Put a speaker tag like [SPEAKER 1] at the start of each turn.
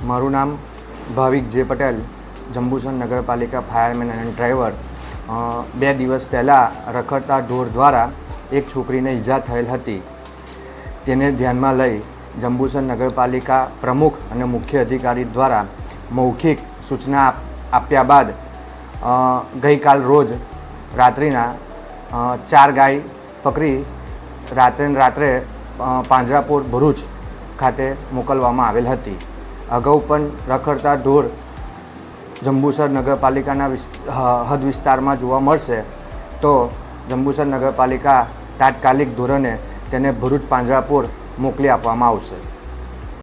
[SPEAKER 1] મારું નામ ભાવિક જે પટેલ, જંબુસર નગરપાલિકા ફાયરમેન અને ડ્રાઈવર. 2 દિવસ પહેલાં રખડતા ઢોર દ્વારા એક છોકરીને ઈજા થયેલ હતી. તેને ધ્યાનમાં લઈ જંબુસર નગરપાલિકા પ્રમુખ અને મુખ્ય અધિકારી દ્વારા મૌખિક સૂચના આપ્યા બાદ ગઈકાલ રોજ રાત્રિના 4 ગાય પકડી રાત્રે પાંજરાપોળ ભરૂચ ખાતે મોકલવામાં આવેલ હતી. અગાઉ પણ રખડતા ઢોર જંબુસર નગરપાલિકાના હદ વિસ્તારમાં જોવા મળશે તો જંબુસર નગરપાલિકા તાત્કાલિક ધોરણે તેને ભરૂચ પાંજરાપોળ મોકલી આપવામાં આવશે.